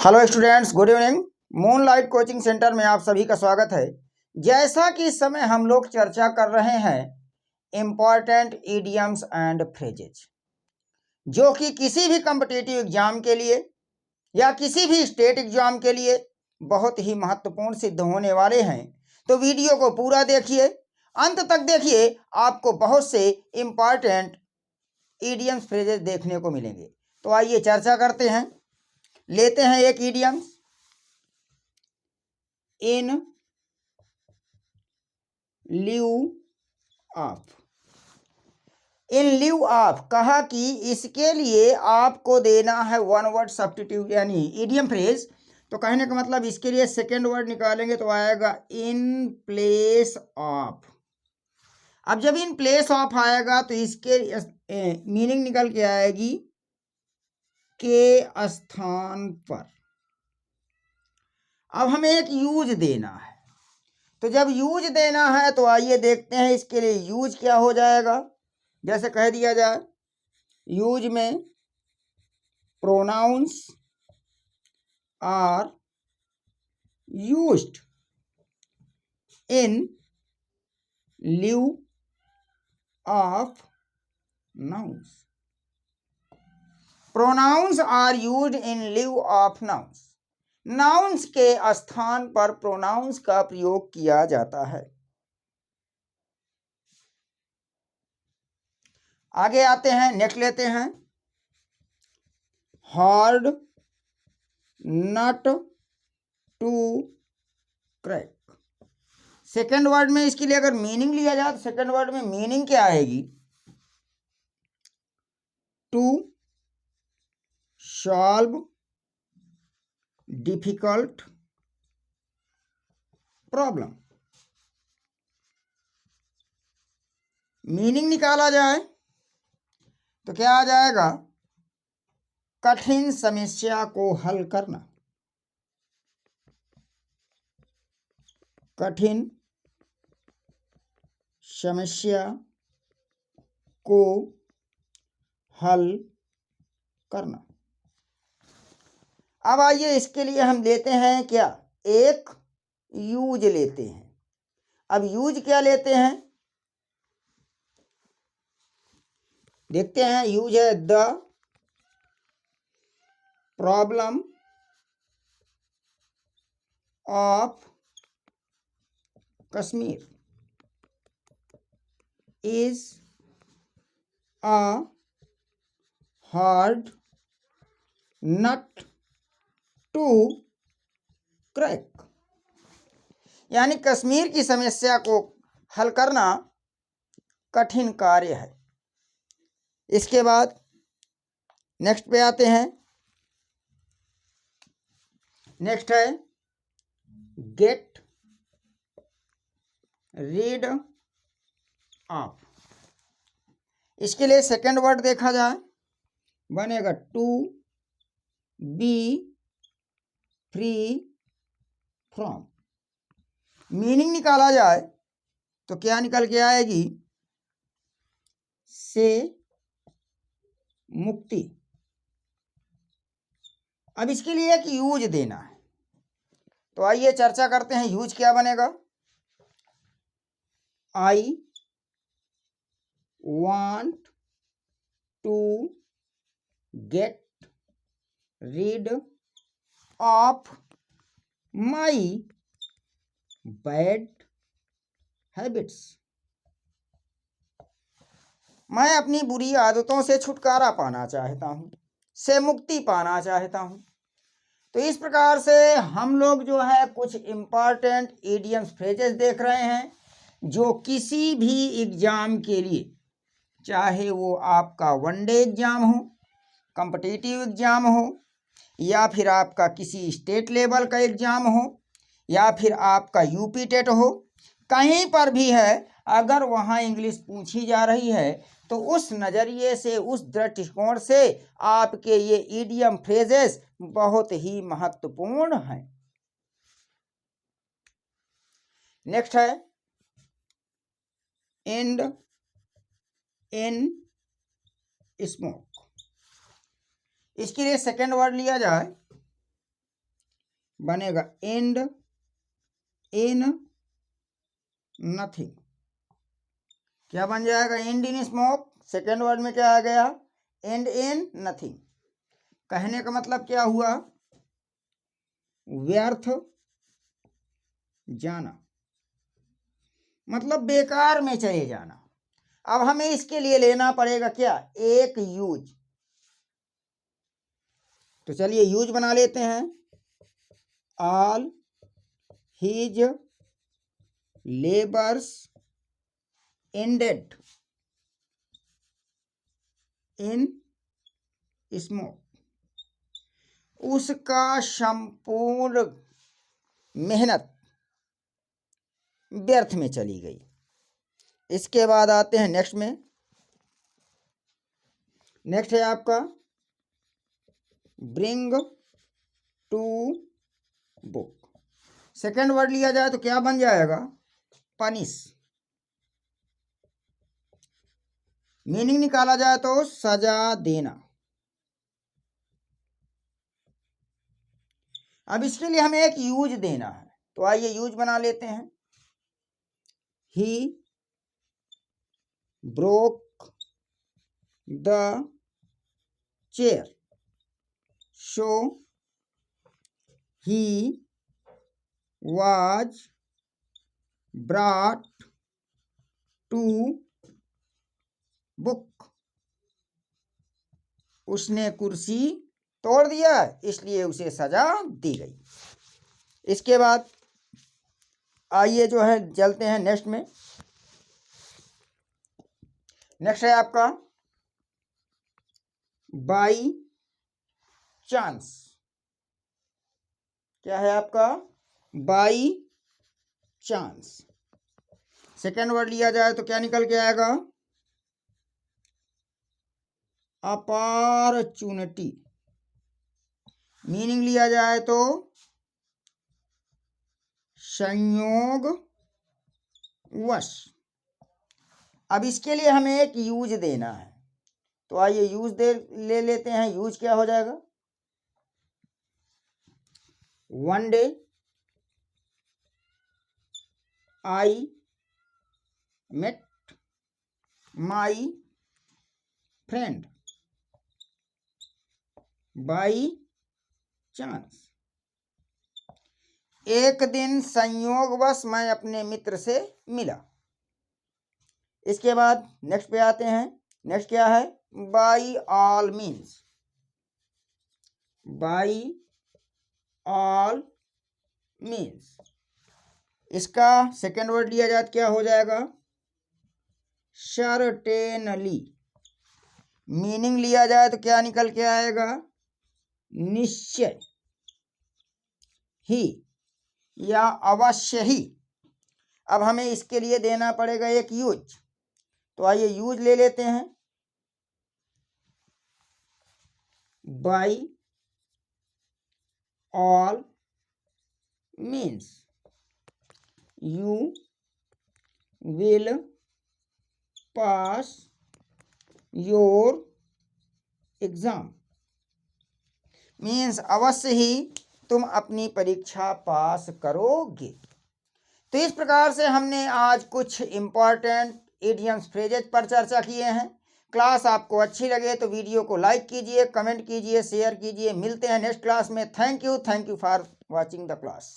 Hello students, good evening. Moonlight coaching centre में आप सभी का स्वागत है। जैसा कि इस समय हम लोग चर्चा कर रहे हैं इम्पॉर्टेंट इडियम्स एंड फ्रेजेज, जो कि किसी भी कॉम्पिटिटिव एग्जाम के लिए या किसी भी स्टेट एग्जाम के लिए बहुत ही महत्वपूर्ण सिद्ध होने वाले हैं। तो वीडियो को पूरा देखिए, अंत तक देखिए, आपको बहुत से इम्पॉर्टेंट इडियम्स फ्रेजेज देखने को मिलेंगे। तो आइए चर्चा करते हैं। लेते हैं एक idiom, in lieu of. In lieu of कहा कि इसके लिए आपको देना है वन वर्ड सब्स्टिट्यूट यानी इडियम फ्रेज। तो कहने का मतलब इसके लिए सेकेंड वर्ड निकालेंगे तो आएगा इन प्लेस ऑफ। अब जब इन प्लेस ऑफ आएगा तो इसके मीनिंग निकल के आएगी के स्थान पर। अब हमें एक यूज देना है, तो जब यूज देना है तो आइए देखते हैं इसके लिए यूज क्या हो जाएगा। जैसे कह दिया जाए, यूज में pronouns are used in lieu of nouns। Pronouns are used in lieu of nouns। Nouns के स्थान पर प्रोनाउंस का प्रयोग किया जाता है। आगे आते हैं, नेक्स्ट लेते हैं, hard nut to crack. Second word में इसके लिए अगर मीनिंग लिया जाए तो सेकेंड वर्ड में मीनिंग क्या आएगी? To solve difficult problem. Meaning निकाला जाए तो क्या आ जाएगा? कठिन समस्या को हल करना। कठिन समस्या को हल करना। अब आइए इसके लिए हम लेते हैं क्या? एक यूज लेते हैं। अब यूज क्या लेते हैं देखते हैं। यूज है the problem of Kashmir is a hard nut to crack. यानी कश्मीर की समस्या को हल करना कठिन कार्य है। इसके बाद नेक्स्ट पे आते हैं। नेक्स्ट है गेट रीड ऑफ। इसके लिए सेकेंड वर्ड देखा जाए बनेगा to be free from. Meaning निकाला जाए तो क्या निकल के आएगी? से मुक्ति। अब इसके लिए एक यूज देना है, तो आइए चर्चा करते हैं यूज क्या बनेगा। I want to get rid of my bad habits. मैं अपनी बुरी आदतों से छुटकारा पाना चाहता हूँ, से मुक्ति पाना चाहता हूँ। तो इस प्रकार से हम लोग जो है कुछ इम्पॉर्टेंट इडियम्स फ्रेजेस देख रहे हैं, जो किसी भी एग्जाम के लिए, चाहे वो आपका वनडे एग्जाम हो, कॉम्पिटिटिव एग्जाम हो, या फिर आपका किसी स्टेट लेवल का एग्जाम हो, या फिर आपका यूपी टेट हो, कहीं पर भी है, अगर वहाँ इंग्लिश पूछी जा रही है तो उस नज़रिए से, उस दृष्टिकोण से आपके ये इडियम फ्रेजेस बहुत ही महत्वपूर्ण हैं। नेक्स्ट है एंड इन स्मोक। इसके लिए सेकेंड वर्ड लिया जाए बनेगा एंड इन नथिंग। क्या बन जाएगा? And in smoke. Second word में क्या आ गया? And in nothing. कहने का मतलब क्या हुआ? व्यर्थ जाना, मतलब बेकार में चले जाना। अब हमें इसके लिए लेना पड़ेगा क्या? एक यूज। तो चलिए यूज बना लेते हैं। All his labours ended in smoke. उसका संपूर्ण मेहनत व्यर्थ में चली गई। इसके बाद आते हैं नेक्स्ट में। नेक्स्ट है आपका bring to book. Second word लिया जाए तो क्या बन जाएगा? पनिश। मीनिंग निकाला जाए तो सजा देना। अब इसके लिए हमें एक यूज देना है, तो आइए यूज बना लेते हैं। He broke the chair so he was brought to book। उसने कुर्सी तोड़ दिया इसलिए उसे सजा दी गई। इसके बाद आइए जो है चलते हैं नेक्स्ट में। नेक्स्ट है आपका बाई चांस। क्या है आपका? By chance. सेकेंड वर्ड लिया जाए तो क्या निकल के आएगा? अपॉर्चुनिटी। मीनिंग लिया जाए तो संयोग वश। अब इसके लिए हमें एक यूज देना है, तो आइए यूज ले लेते हैं। यूज क्या हो जाएगा? One day I met my friend by chance. एक दिन संयोगवश मैं अपने मित्र से मिला। इसके बाद नेक्स्ट पे आते हैं। नेक्स्ट क्या है? By all means. By all means. इसका सेकेंड वर्ड लिया जाए तो क्या हो जाएगा? सर्टेनली। मीनिंग लिया जाए तो क्या निकल के आएगा? निश्चय ही या अवश्य ही। अब हमें इसके लिए देना पड़ेगा एक यूज, तो आइए यूज ले लेते हैं। By all means you will pass your exam. Means अवश्य ही तुम अपनी परीक्षा पास करोगे। तो इस प्रकार से हमने आज कुछ इम्पॉर्टेंट इडियम्स फ्रेजेज पर चर्चा किए हैं। क्लास आपको अच्छी लगे तो वीडियो को लाइक कीजिए, कमेंट कीजिए, शेयर कीजिए। मिलते हैं नेक्स्ट क्लास में। Thank you for watching the class.